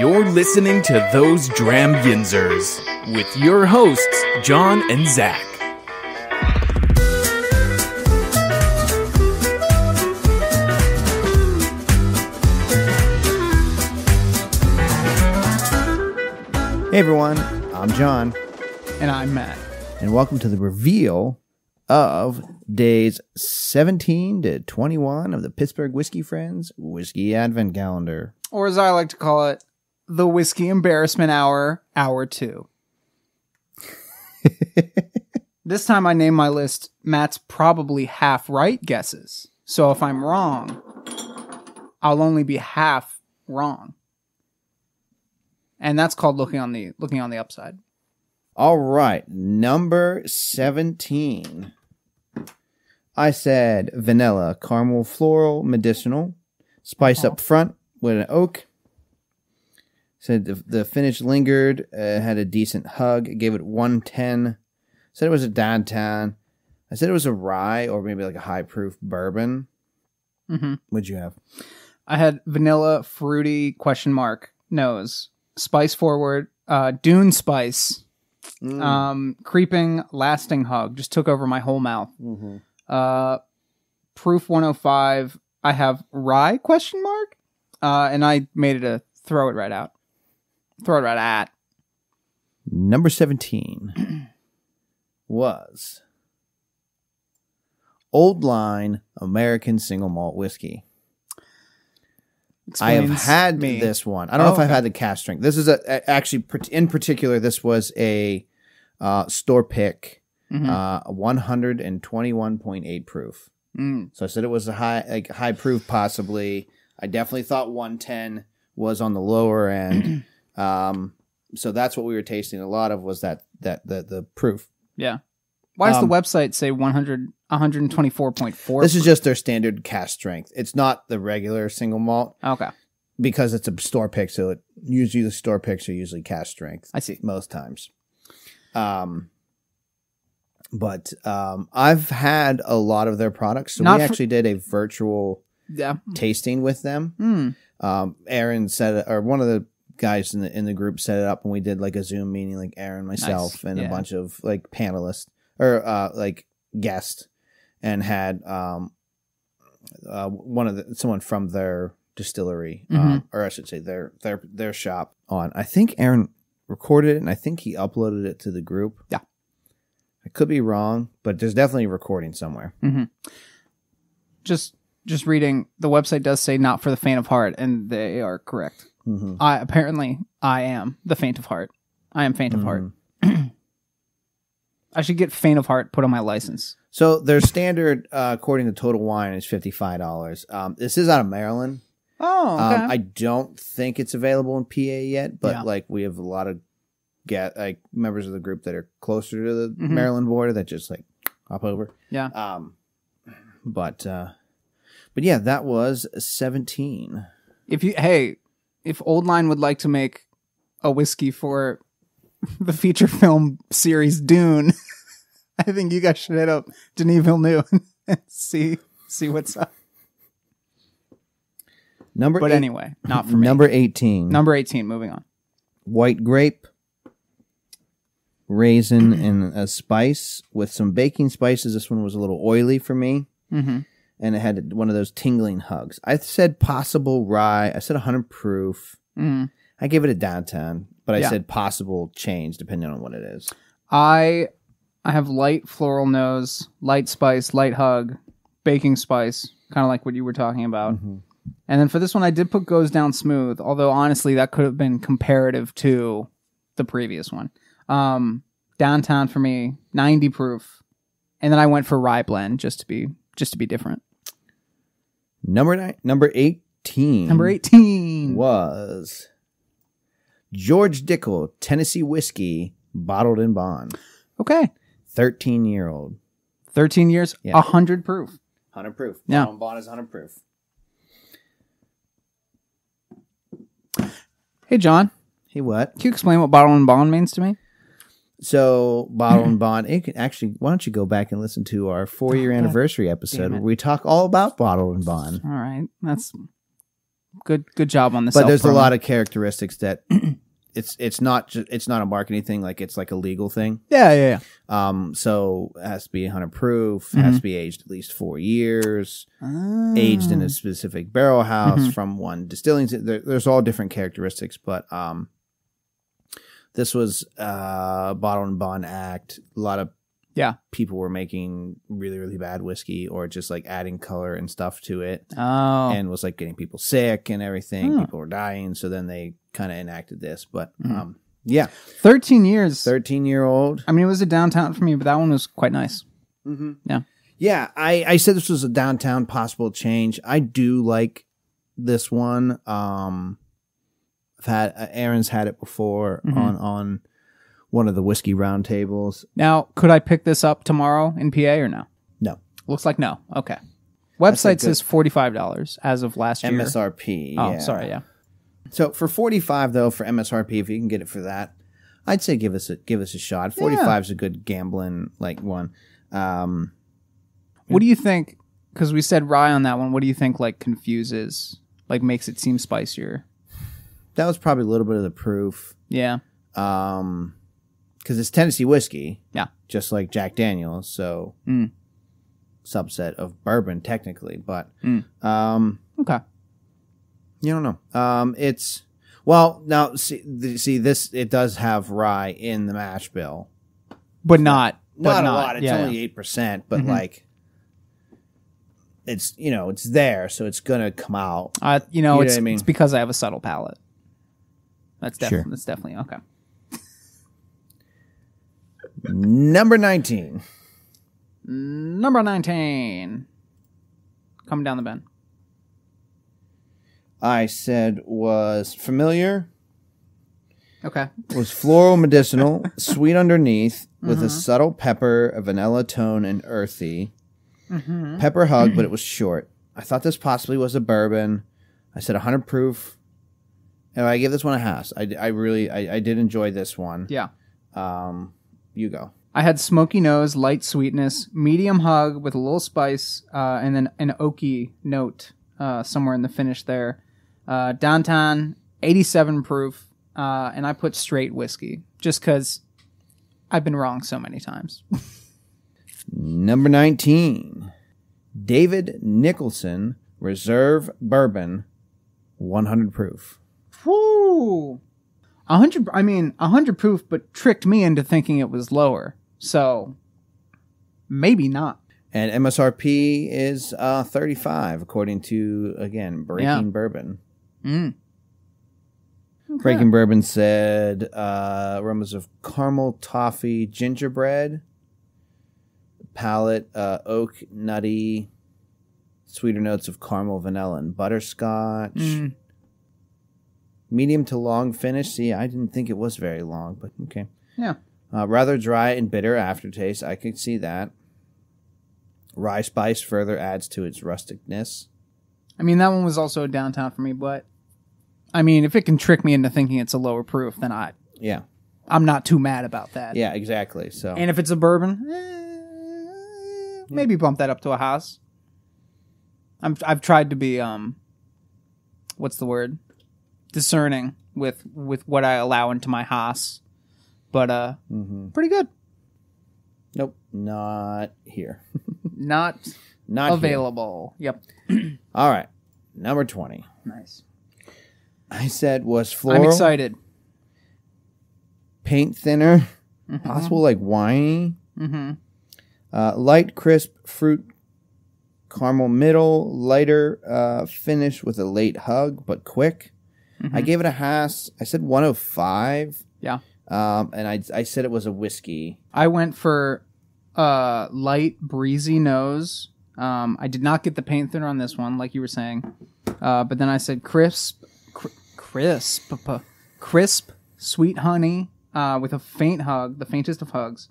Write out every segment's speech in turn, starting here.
You're listening to Those Dram Yinzers with your hosts, John and Zach. Hey everyone, I'm John. And I'm Matt. And welcome to the reveal of days 17 to 21 of the Pittsburgh Whiskey Friends Whiskey Advent Calendar. Or as I like to call it, the Whiskey Embarrassment Hour, Hour 2. This time I name my list Matt's probably half right guesses. So if I'm wrong, I'll only be half wrong. And that's called looking on the upside. All right, number 17. I said vanilla, caramel, floral, medicinal, spice up front with an oak. Said the finish lingered, had a decent hug. Gave it 110. Said it was a downtown. I said it was a rye or maybe like a high proof bourbon. Mm-hmm. What'd you have? I had vanilla, fruity, nose, spice forward, dune spice, creeping, lasting hug. Just took over my whole mouth. Mm-hmm. Proof 105. I have rye ? And I made it a throw it right out. Throw it right at. Number 17 was Old Line American Single Malt Whiskey. I have had this one. I don't know if I've had the cast strength. This is actually, in particular, this was a store pick, 121.8 proof. So I said it was a high proof, possibly. I definitely thought 110 was on the lower end. So that's what we were tasting. A lot of was the proof. Yeah. Why does the website say 124.4? This is just their standard cast strength. It's not the regular single malt. Okay. Because it's a store pick, so usually the store picks are usually cast strength. I see. Most times. But I've had a lot of their products. So we actually did a virtual tasting with them. Aaron or one of the guys in the group set it up, and we did like a Zoom meeting, like Aaron, myself, and a bunch of like panelists or like guests, and had someone from their distillery, or I should say their shop on. I think Aaron recorded it, and I think he uploaded it to the group. Yeah. I could be wrong, but there's definitely a recording somewhere. Mm-hmm. Just reading, the website does say not for the faint of heart, and they are correct. Mm-hmm. I am the faint of heart. I am faint of heart. I should get faint of heart put on my license. So their standard, according to Total Wine, is $55. This is out of Maryland. Oh, okay. I don't think it's available in PA yet, but like we have a lot of members of the group that are closer to the Maryland border that just like hop over. Yeah. But yeah, that was 17. If Old Line would like to make a whiskey for the feature film series Dune, I think you guys should hit up Denis Villeneuve and see what's up. Anyway, not for me. Number 18. Number 18, moving on. White grape, raisin, and a spice with some baking spices. This one was a little oily for me. Mm-hmm. And it had one of those tingling hugs. I said possible rye. I said 100 proof. Mm-hmm. I gave it a downtown, but I said possible change depending on what it is. I have light floral nose, light spice, light hug, baking spice, kind of like what you were talking about. Mm-hmm. And then for this one, I did put goes down smooth, although honestly, that could have been comparative to the previous one. Downtown for me, 90 proof. And then I went for rye blend just to be different. Number 18. Number 18 was George Dickel Tennessee Whiskey bottled in bond. Okay. 13-year-old. 13 years, yeah. 100 proof. 100 proof. Yeah. Bottled in bond is 100 proof. Hey, John. Hey, what? Can you explain what bottle and bond means to me? So, bottle and bond. Why don't you go back and listen to our 4-year anniversary episode where we talk all about bottle and bond. All right. Good job on the. But there's a lot of characteristics that it's not a marketing thing. Like it's like a legal thing. Yeah. So it has to be 100 proof. Has to be aged at least 4 years. Aged in a specific barrel house from one distilling. There's all different characteristics, but this was Bottle and Bond Act. A lot of people were making really, really bad whiskey or just like adding color and stuff to it. Oh. And was like getting people sick and everything. People were dying. So then they kind of enacted this. But 13 years. 13-year-old. I mean, it was a downtown for me, but that one was quite nice. Yeah. Yeah. I said this was a downtown possible change. I do like this one. Aaron's had it before on one of the whiskey roundtables. Now, could I pick this up tomorrow in PA or no? No. Looks like no. Okay. Website says $45 as of last year. MSRP. Oh, yeah. sorry. Yeah. So for $45 though, for MSRP, if you can get it for that, I'd say give us a shot. 45 is a good gambling one. What do you think? Because we said rye on that one. What do you think confuses, makes it seem spicier? That was probably a little bit of the proof. Yeah. Because it's Tennessee whiskey. Yeah. Just like Jack Daniel's. So subset of bourbon technically, but okay. You don't know. It's now see this. It does have rye in the mash bill, but not a lot. It's only 8%, but it's it's there, so it's gonna come out. You know what I mean? It's because I have a subtle palate. That's definitely okay. Number 19. Coming down the bend. I said was familiar. Okay. Was floral medicinal, sweet underneath, with a subtle pepper, a vanilla tone, and earthy. Pepper hug, but it was short. I thought this possibly was a bourbon. I said 100 proof. And I give this one a house. I did enjoy this one. Yeah. You go. I had smoky nose, light sweetness, medium hug with a little spice, and then an oaky note somewhere in the finish there. Downtown, 87 proof, and I put straight whiskey just because I've been wrong so many times. Number 19, David Nicholson Reserve Bourbon, 100 proof. Woo! 100. I mean, 100 proof, but tricked me into thinking it was lower. So maybe not. And MSRP is 35, according to Breaking Bourbon. Okay. Breaking Bourbon said aromas of caramel, toffee, gingerbread, palate, oak, nutty, sweeter notes of caramel, vanilla, and butterscotch. Medium to long finish. See, I didn't think it was very long, but okay. Yeah. Rather dry and bitter aftertaste. I could see that. Rye spice further adds to its rusticness. I mean, that one was also a downtown for me, but I mean, if it can trick me into thinking it's a lower proof, then I'm not too mad about that. Yeah, exactly. So, and if it's a bourbon, maybe bump that up to a house. I've tried to be what's the word? Discerning with what I allow into my Haas, but pretty good. Nope, not here. not available. Here. Yep. All right, number 20. Nice. I said was floral. I'm excited. Paint thinner, possible like winey. Light crisp fruit, caramel middle, lighter finish with a late hug, but quick. I gave it a Haas. I said 105. Yeah. And I said it was a whiskey. I went for light, breezy nose. I did not get the paint thinner on this one, like you were saying. But then I said crisp, sweet honey with a faint hug, the faintest of hugs.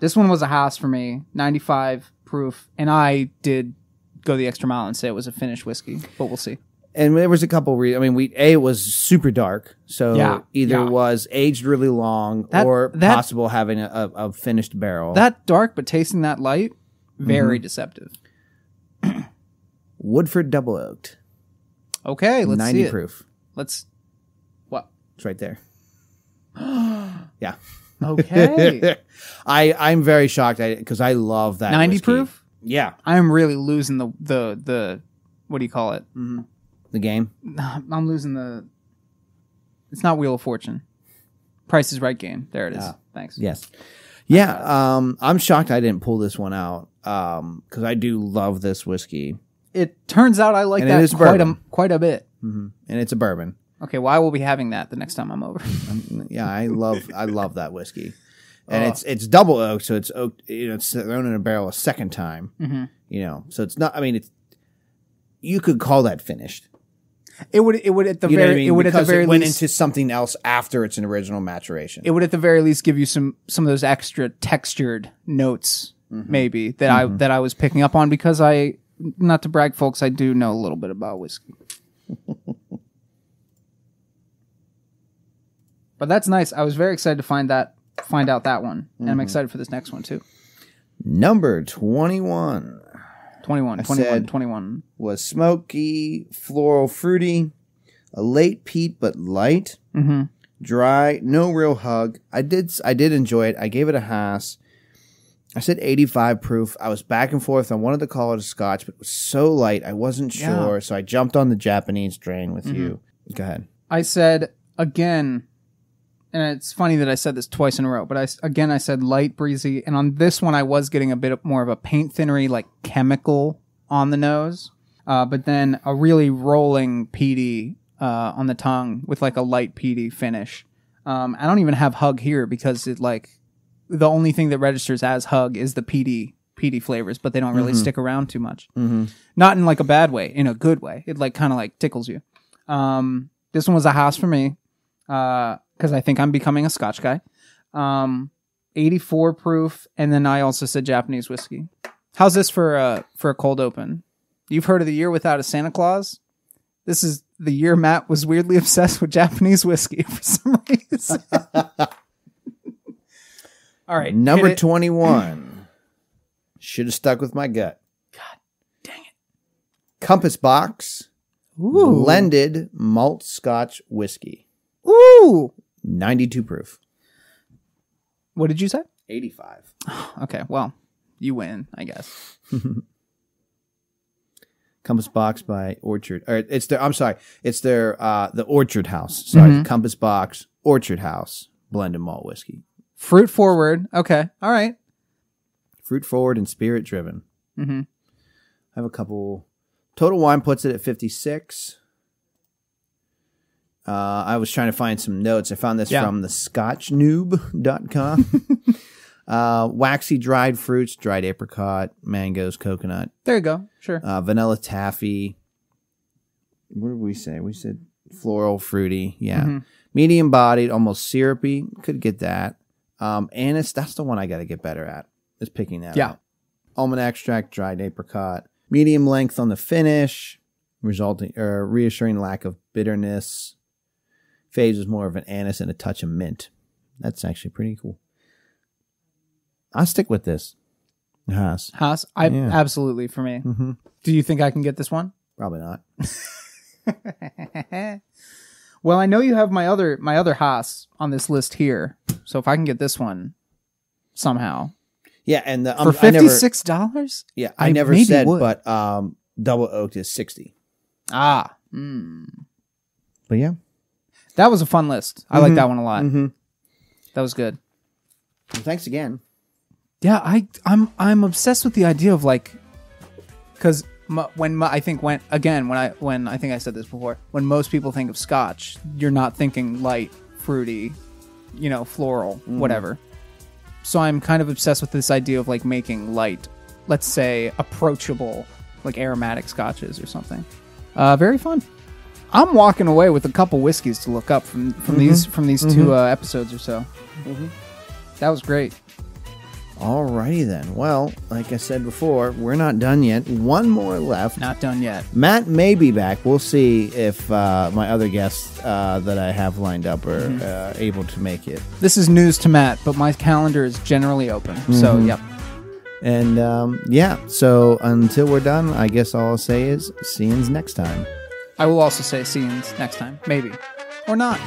This one was a Haas for me, 95 proof. And I did go the extra mile and say it was a finished whiskey, but we'll see. And there was a couple reasons. I mean, it was super dark, so either was aged really long or possible having a finished barrel. That dark, but tasting that light, very deceptive. Woodford Double Oaked. Okay, let's 90 see it. proof. Let's. What? It's right there. Yeah. Okay. I'm very shocked because I love that 90 whiskey. proof? Yeah. I'm really losing the what do you call it? The game. I'm losing the. It's not Wheel of Fortune. Price is Right game. There it is. Thanks. Yes. Yeah. I'm shocked I didn't pull this one out because I do love this whiskey. It turns out I like And that it is bourbon. quite a bit. And it's a bourbon. Okay, well, I will be having that the next time I'm over. Yeah, I love that whiskey. And it's double oak, so it's oak. It's thrown in a barrel a second time. So it's not. I mean, you could call that finished. It would at the You know what I mean? it would at the Because very it went least into something else after its an original maturation. it would at the very least give you some of those extra textured notes, maybe that I was picking up on because I, not to brag, folks, I do know a little bit about whiskey. But that's nice. I was very excited to find out that one, and I'm excited for this next one too. Number 21. 21 Was smoky, floral, fruity, a late peat but light, dry, no real hug. I did enjoy it. I gave it a Haas. I said 85 proof. I was back and forth. I wanted to call it a Scotch, but it was so light. I wasn't sure, so I jumped on the Japanese strain with you. Go ahead. I said again, and it's funny that I said this twice in a row, but I said light, breezy, and on this one I was getting a bit more of a paint thinnery, like chemical on the nose, but then a really rolling peaty on the tongue with like a light peaty finish. I don't even have hug here because it like the only thing that registers as hug is the peaty flavors, but they don't really stick around too much. Not in like a bad way, in a good way. It like kind of like tickles you. This one was a Haas for me. Because I think I'm becoming a Scotch guy. 84 proof, and then I also said Japanese whiskey. How's this for a cold open? You've heard of the year without a Santa Claus? This is the year Matt was weirdly obsessed with Japanese whiskey for some reason. All right. Number 21. Should have stuck with my gut. God dang it. Compass Box. Ooh. Blended malt Scotch whiskey. Ooh. 92 proof. What did you say? 85. Okay, well, you win, I guess. Compass Box by Orchard. Or it's their the Orchard House. Sorry, Compass Box, Orchard House, blended malt whiskey. Fruit forward. Okay. All right. Fruit forward and spirit driven. Mm-hmm. I have a couple. Total Wine puts it at 56. I was trying to find some notes. I found this from the scotchnoob.com. Waxy dried fruits, dried apricot, mangoes, coconut. There you go. Sure. Vanilla taffy. What did we say? We said floral, fruity. Yeah. Medium bodied, almost syrupy. Could get that. Anise, that's the one I got to get better at, is picking that up. Almond extract, dried apricot. Medium length on the finish, reassuring lack of bitterness. Fades is more of an anise and a touch of mint. That's actually pretty cool. I'll stick with this. Haas. Absolutely for me. Do you think I can get this one? Probably not. Well, I know you have my other Haas on this list here. So if I can get this one somehow. Yeah, and for $56? Yeah, I never said, but double oaked is 60. But yeah. That was a fun list. I like that one a lot. That was good. Well, thanks again. Yeah, I'm obsessed with the idea of like, because when I think I said this before, when most people think of Scotch, you're not thinking light, fruity, floral, whatever. So I'm kind of obsessed with this idea of like making light, let's say approachable, like aromatic Scotches or something. Very fun. I'm walking away with a couple whiskeys to look up from these two episodes or so. That was great. Alrighty then. Well, like I said before, we're not done yet. One more left. Not done yet. Matt may be back. We'll see if my other guests that I have lined up are able to make it. This is news to Matt, but my calendar is generally open. So, yep. And so until we're done, I guess all I'll say is see you next time. I will also say see you next time. Maybe. Or not.